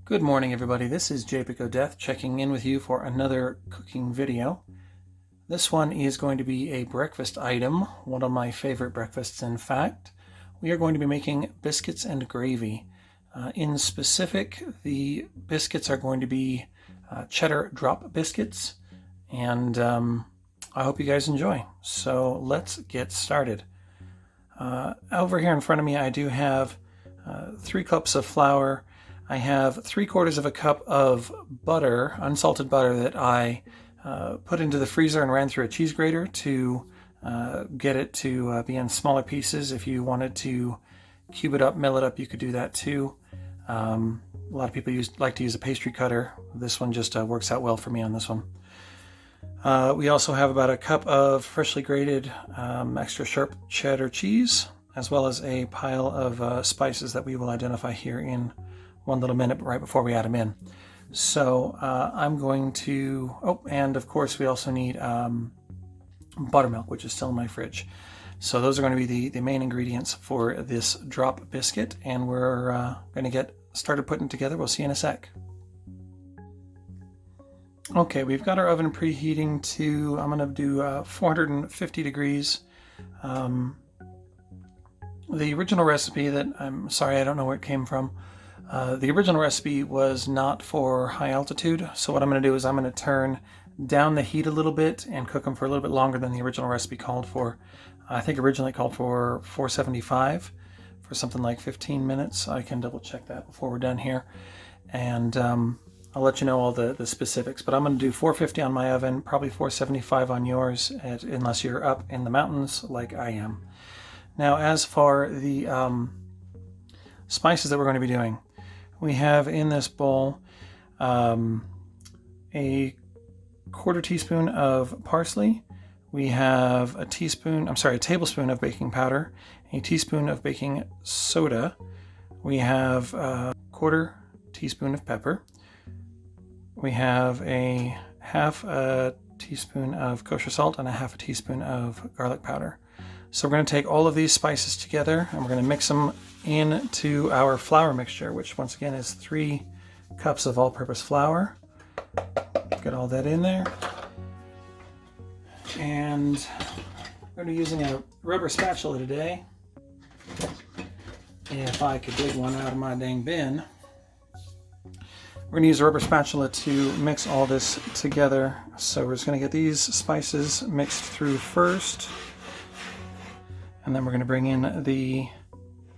Good morning, everybody. This is Japic checking in with you for another cooking video. This one is going to be a breakfast item, one of my favorite breakfasts, in fact. We are going to be making biscuits and gravy. In specific, the biscuits are going to be cheddar drop biscuits, and I hope you guys enjoy. So let's get started. Over here in front of me, I do have 3 cups of flour. I have 3/4 of a cup of butter, unsalted butter, that I put into the freezer and ran through a cheese grater to get it to be in smaller pieces. If you wanted to cube it up, mill it up, you could do that too. A lot of people like to use a pastry cutter. This one just works out well for me on this one. We also have about a cup of freshly grated extra sharp cheddar cheese, as well as a pile of spices that we will identify here in one little minute right before we add them in. So I'm going to, and of course we also need buttermilk, which is still in my fridge. So those are going to be the main ingredients for this drop biscuit, and we're going to get started putting it together. We'll see you in a sec. Okay, we've got our oven preheating to, I'm going to do 450 degrees. The original recipe that, I'm sorry, I don't know where it came from. The original recipe was not for high altitude, so what I'm going to do is I'm going to turn down the heat a little bit and cook them for a little bit longer than the original recipe called for. I think originally it called for 475 for something like 15 minutes. I can double check that before we're done here, and I'll let you know all the specifics, but I'm going to do 450 on my oven, probably 475 on yours, unless you're up in the mountains like I am. Now, as for the spices that we're going to be doing, we have in this bowl a 1/4 teaspoon of parsley. We have a tablespoon of baking powder, a teaspoon of baking soda. We have a 1/4 teaspoon of pepper. We have a 1/2 teaspoon of kosher salt and a 1/2 teaspoon of garlic powder. So we're going to take all of these spices together and we're going to mix them into our flour mixture, which once again is 3 cups of all-purpose flour. Get all that in there. And we're going to be using a rubber spatula today. If I could dig one out of my dang bin. We're going to use a rubber spatula to mix all this together. So we're just going to get these spices mixed through first. And then we're going to bring in the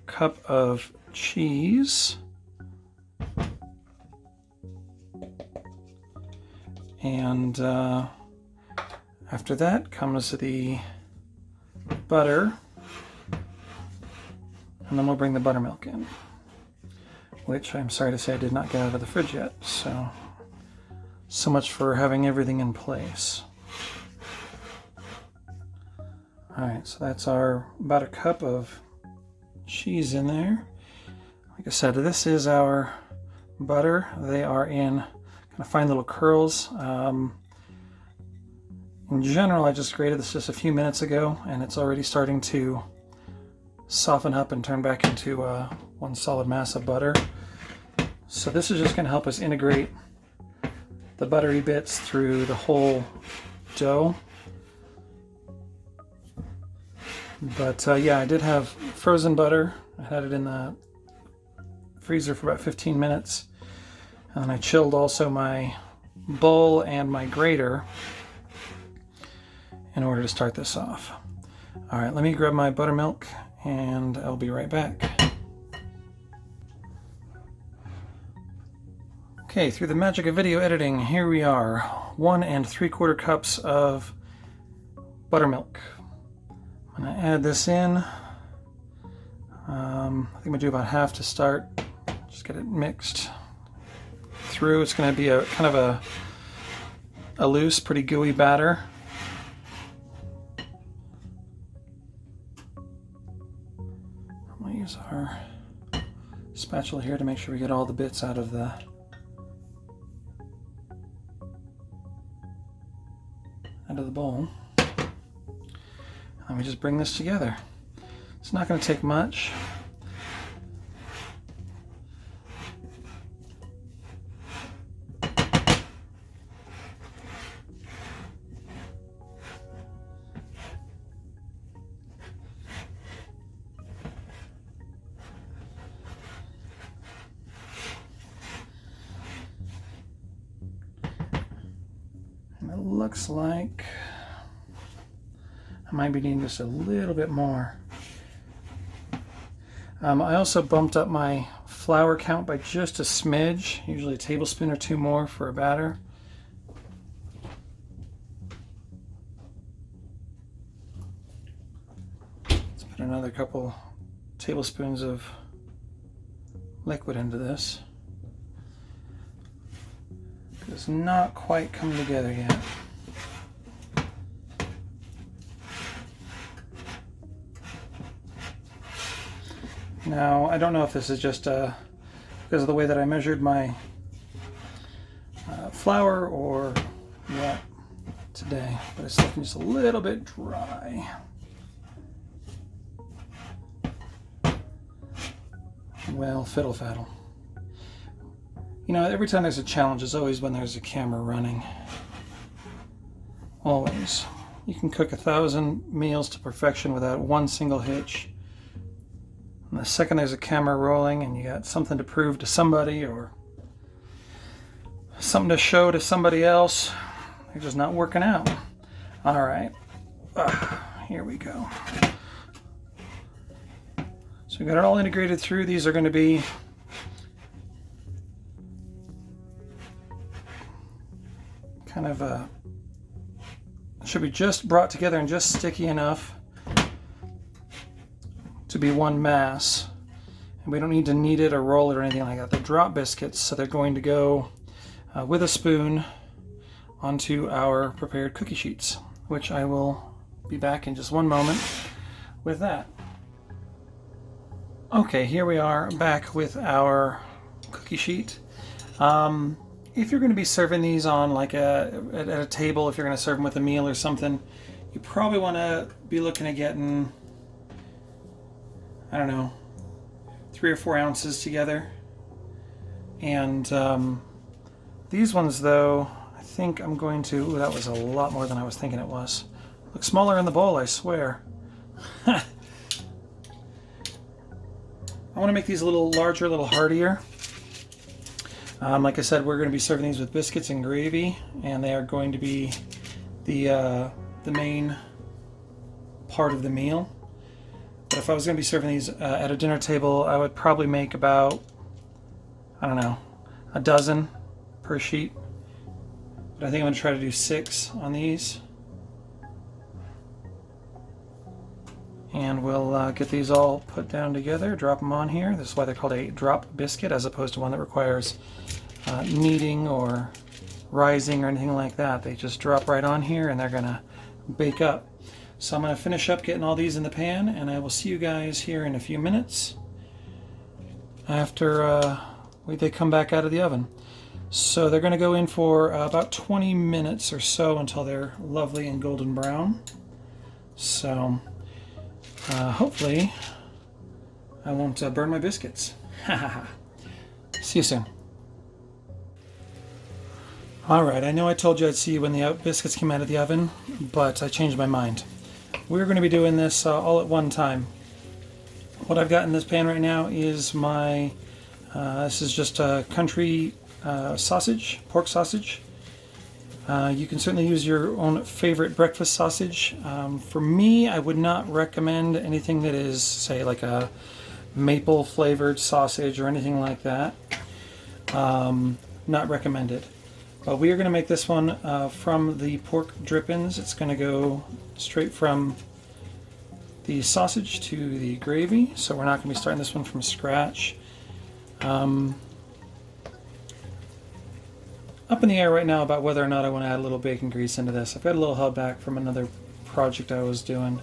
cup of cheese. And after that comes the butter. And then we'll bring the buttermilk in, which I'm sorry to say I did not get out of the fridge yet. So much for having everything in place. All right, so that's about a cup of cheese in there. Like I said, this is our butter. They are in kind of fine little curls. In general, I just grated this just a few minutes ago, and it's already starting to soften up and turn back into one solid mass of butter. So this is just going to help us integrate the buttery bits through the whole dough. But yeah, I did have frozen butter. I had it in the freezer for about 15 minutes. And then I chilled also my bowl and my grater in order to start this off. All right, let me grab my buttermilk and I'll be right back. Okay, through the magic of video editing, here we are. 1 3/4 cups of buttermilk. I'm going to add this in. I think I'm going to do about half to start. Just get it mixed through. It's going to be a kind of a loose, pretty gooey batter. I'm going to use our spatula here to make sure we get all the bits out of the bowl. And we just bring this together. It's not going to take much. it looks like I might be needing just a little bit more. I also bumped up my flour count by just a smidge, usually a tablespoon or two more for a batter. Let's put another couple tablespoons of liquid into this. It's not quite come together yet. Now, I don't know if this is just because of the way that I measured my flour or what today, but it's looking just a little bit dry. Well, fiddle faddle. You know, every time there's a challenge, it's always when there's a camera running. Always. You can cook 1,000 meals to perfection without one single hitch. And the second there's a camera rolling and you got something to prove to somebody or something to show to somebody else, they're just not working out. All right, here we go. So we got it all integrated through. These are going to be kind of should be just brought together and just sticky enough to be one mass, and we don't need to knead it or roll it or anything like that. They're drop biscuits, so they're going to go with a spoon onto our prepared cookie sheets, which I will be back in just one moment with that. Okay, here we are back with our cookie sheet. If you're going to be serving these on like at a table, if you're going to serve them with a meal or something, you probably want to be looking at getting, I don't know, 3 or 4 ounces together. And these ones though, I think I'm going to, ooh, that was a lot more than I was thinking it was. Looks smaller in the bowl, I swear. I want to make these a little larger, a little heartier. Like I said, we're going to be serving these with biscuits and gravy, and they are going to be the main part of the meal. But if I was going to be serving these at a dinner table, I would probably make about, I don't know, a dozen per sheet. But I think I'm going to try to do 6 on these. And we'll get these all put down together, drop them on here. This is why they're called a drop biscuit, as opposed to one that requires kneading or rising or anything like that. They just drop right on here and they're going to bake up. So I'm going to finish up getting all these in the pan, and I will see you guys here in a few minutes after they come back out of the oven. So they're going to go in for about 20 minutes or so until they're lovely and golden brown. So hopefully I won't burn my biscuits. See you soon. Alright, I know I told you I'd see you when the biscuits came out of the oven, but I changed my mind. We're going to be doing this all at one time. What I've got in this pan right now is my, this is just a country sausage, pork sausage. You can certainly use your own favorite breakfast sausage. For me, I would not recommend anything that is, say, like a maple flavored sausage or anything like that. Not recommended. But we are going to make this one from the pork drippings. It's going to go straight from the sausage to the gravy, so we're not going to be starting this one from scratch. Up in the air right now about whether or not I want to add a little bacon grease into this. I've got a little held back from another project I was doing.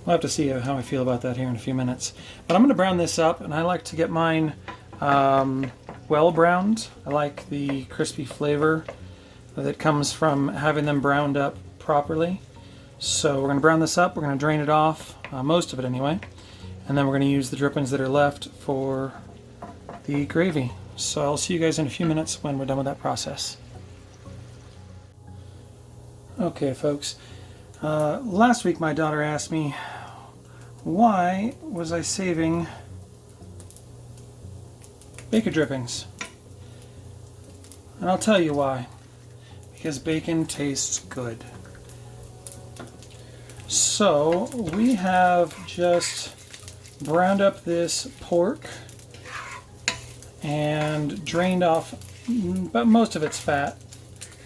We'll have to see how I feel about that here in a few minutes. But I'm going to brown this up, and I like to get mine well browned. I like the crispy flavor that comes from having them browned up properly. So we're going to brown this up, we're going to drain it off, most of it anyway, and then we're going to use the drippings that are left for the gravy. So I'll see you guys in a few minutes when we're done with that process. Okay folks, last week my daughter asked me why was I saving bacon drippings, and I'll tell you why. because bacon tastes good. So we have just browned up this pork and drained off but most of its fat,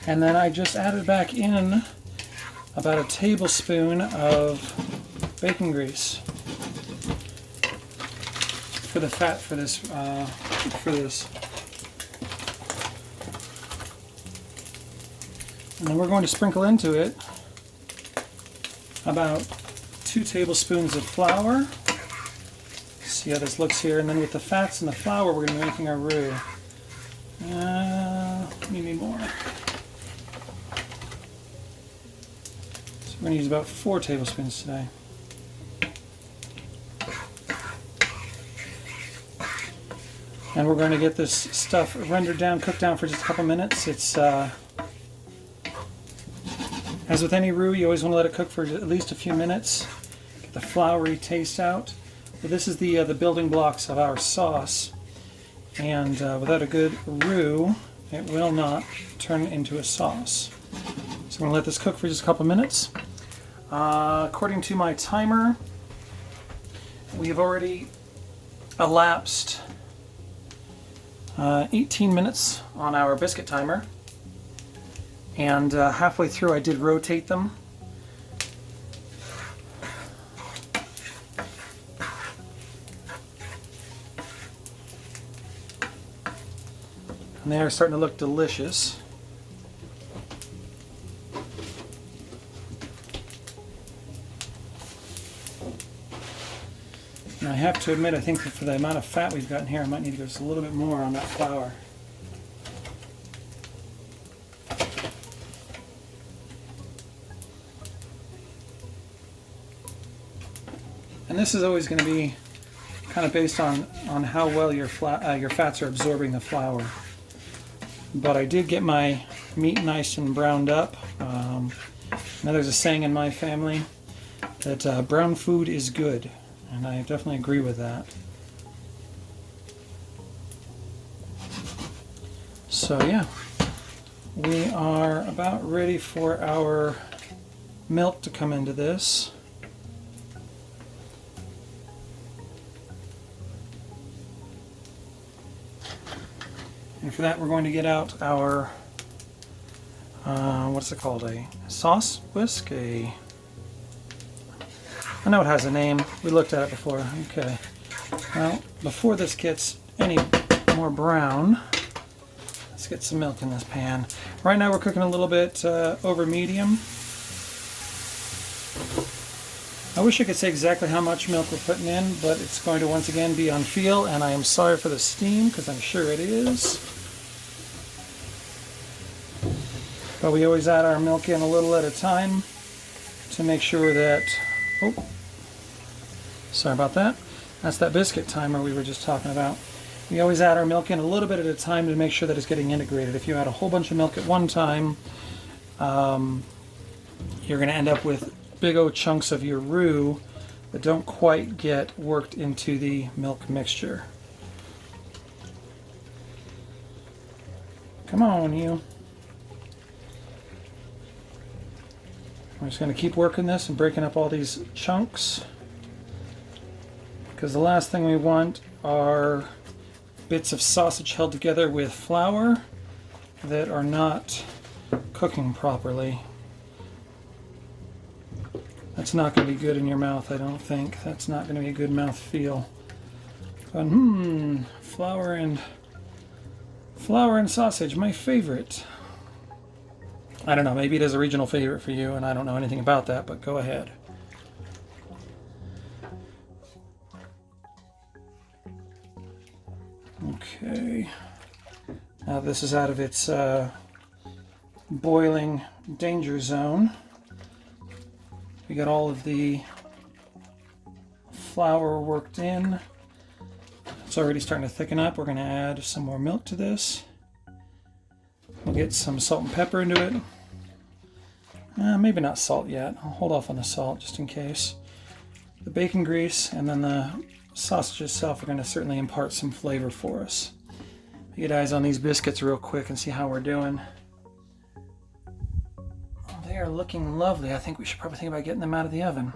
and then I just added back in about a tablespoon of bacon grease for the fat for this. And then we're going to sprinkle into it about 2 tablespoons of flour. See how this looks here. And then with the fats and the flour, we're going to be making our roux. We need more. So we're going to use about 4 tablespoons today. And we're going to get this stuff rendered down, cooked down for just a couple minutes. It's as with any roux, you always want to let it cook for at least a few minutes. Get the floury taste out. But this is the building blocks of our sauce. And without a good roux, it will not turn into a sauce. So I'm going to let this cook for just a couple minutes. According to my timer, we have already elapsed 18 minutes on our biscuit timer. And halfway through I did rotate them. And they are starting to look delicious. And I have to admit, I think that for the amount of fat we've got in here, I might need to go just a little bit more on that flour. And this is always going to be kind of based on how well your fats are absorbing the flour. But I did get my meat nice and browned up. Now there's a saying in my family that brown food is good, and I definitely agree with that. So yeah, we are about ready for our milk to come into this. And for that, we're going to get out our, what's it called, a sauce whisk? I know it has a name. We looked at it before. Okay. Well, before this gets any more brown, let's get some milk in this pan. Right now we're cooking a little bit over medium. I wish I could say exactly how much milk we're putting in, but it's going to once again be on feel, and I am sorry for the steam because I'm sure it is. But we always add our milk in a little at a time to make sure that, oh, sorry about that. That's that biscuit timer we were just talking about. We always add our milk in a little bit at a time to make sure that it's getting integrated. If you add a whole bunch of milk at one time, you're going to end up with big old chunks of your roux that don't quite get worked into the milk mixture. Come on, you. We're just going to keep working this and breaking up all these chunks, because the last thing we want are bits of sausage held together with flour that are not cooking properly. That's not going to be good in your mouth, I don't think. That's not going to be a good mouth feel. But, flour and sausage, my favorite. I don't know, maybe it is a regional favorite for you, and I don't know anything about that, but go ahead. Okay. Now this is out of its boiling danger zone. We got all of the flour worked in. It's already starting to thicken up. We're going to add some more milk to this. We'll get some salt and pepper into it. Maybe not salt yet. I'll hold off on the salt just in case. The bacon grease and then the sausage itself are going to certainly impart some flavor for us. Get eyes on these biscuits real quick and see how we're doing. They are looking lovely. I think we should probably think about getting them out of the oven.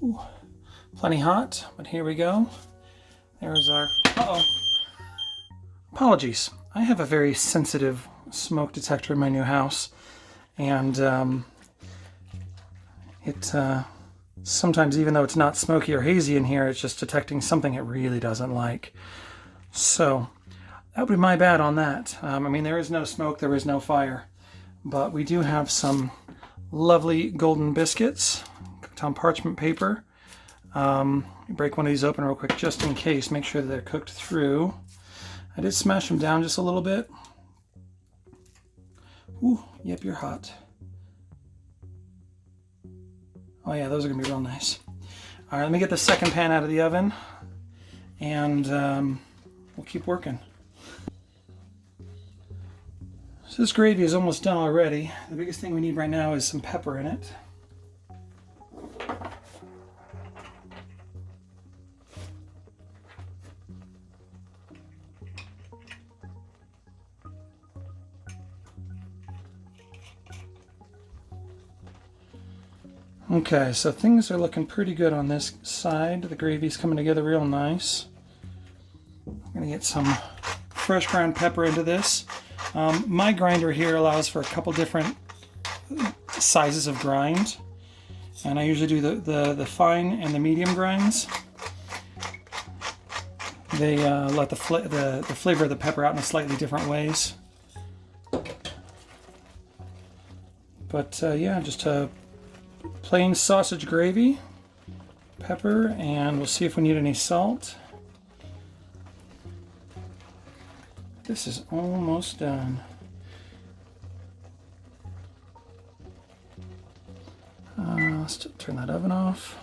Ooh, plenty hot, but here we go. There's our, apologies. I have a very sensitive smoke detector in my new house, and it sometimes, even though it's not smoky or hazy in here, it's just detecting something it really doesn't like. So that would be my bad on that. I mean, there is no smoke, there is no fire, but we do have some lovely golden biscuits cooked on parchment paper. Break one of these open real quick just in case, make sure that they're cooked through. I did smash them down just a little bit. Ooh, yep, you're hot. Oh yeah, those are gonna be real nice. All right, let me get the second pan out of the oven, and we'll keep working. So this gravy is almost done already. The biggest thing we need right now is some pepper in it. Okay, so things are looking pretty good on this side. The gravy's coming together real nice. I'm gonna get some fresh ground pepper into this. My grinder here allows for a couple different sizes of grind, and I usually do the fine and the medium grinds. They let the flavor of the pepper out in slightly different ways. But yeah, just plain sausage gravy, pepper, and we'll see if we need any salt. This is almost done. Let's turn that oven off.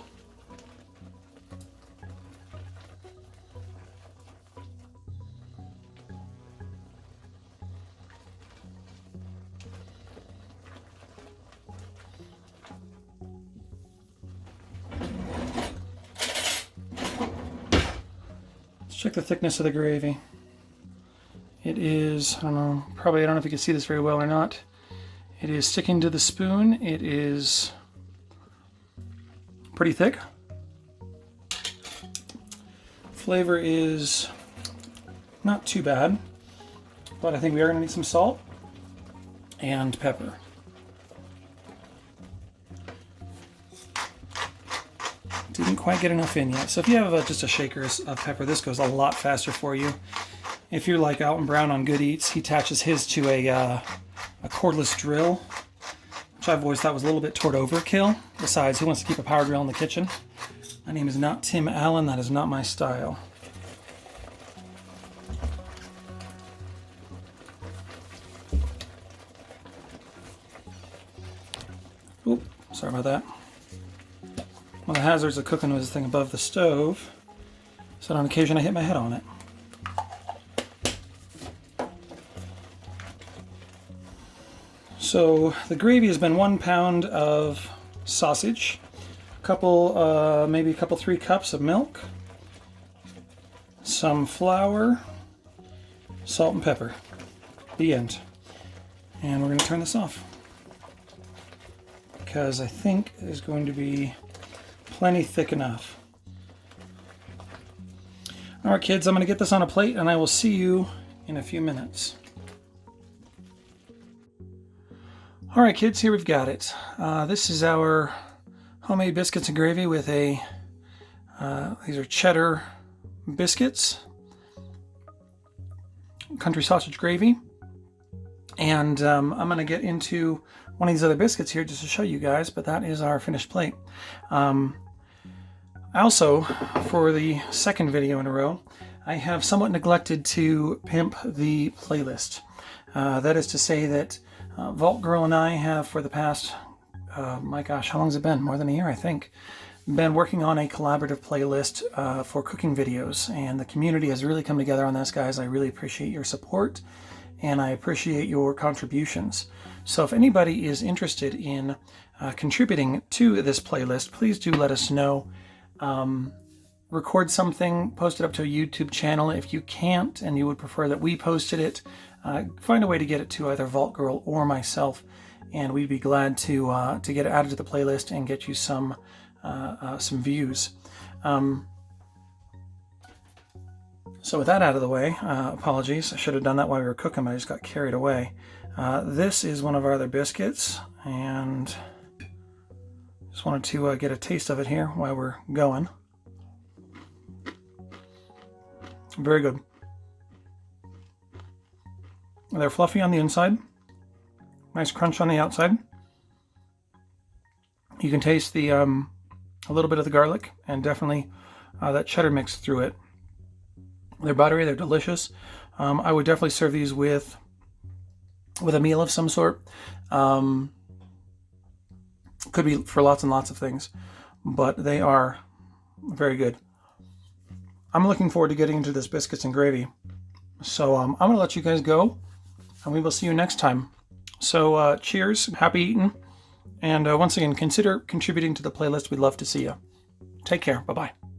Check the thickness of the gravy. It is, I don't know if you can see this very well or not. It is sticking to the spoon. It is pretty thick. Flavor is not too bad, but I think we are going to need some salt and pepper. Didn't quite get enough in yet. So if you have just a shaker of pepper, this goes a lot faster for you. If you're like Alton Brown on Good Eats, he attaches his to a cordless drill, which I've always thought was a little bit toward overkill. Besides, who wants to keep a power drill in the kitchen? My name is not Tim Allen. That is not my style. Oop, sorry about that. One of the hazards of cooking was this thing above the stove, so on occasion I hit my head on it. So the gravy has been 1 pound of sausage, maybe a couple 3 cups of milk, some flour, salt and pepper. The end. And we're going to turn this off, because I think it is going to be plenty thick enough. All right, kids, I'm going to get this on a plate, and I will see you in a few minutes. All right, kids, here we've got it. This is our homemade biscuits and gravy with these are cheddar biscuits, country sausage gravy, and I'm going to get into one of these other biscuits here just to show you guys, but that is our finished plate. Also, for the second video in a row, I have somewhat neglected to pimp the playlist. That is to say that Vault Girl and I have, for the past, my gosh, how long has it been? More than a year, I think. Been working on a collaborative playlist for cooking videos, and the community has really come together on this, guys. I really appreciate your support, and I appreciate your contributions. So if anybody is interested in contributing to this playlist, please do let us know. Record something, post it up to a YouTube channel. If you can't and you would prefer that we posted it, find a way to get it to either Vault Girl or myself, and we'd be glad to get it added to the playlist and get you some views. So with that out of the way, apologies, I should have done that while we were cooking, but I just got carried away. This is one of our other biscuits, and just wanted to get a taste of it here while we're going. Very good. They're fluffy on the inside, nice crunch on the outside. You can taste the a little bit of the garlic and definitely that cheddar mix through it. They're buttery, they're delicious. I would definitely serve these with a meal of some sort. Could be for lots and lots of things, but they are very good. I'm looking forward to getting into this biscuits and gravy. So I'm going to let you guys go, and we will see you next time. So cheers, happy eating, and once again, consider contributing to the playlist. We'd love to see you. Take care. Bye-bye.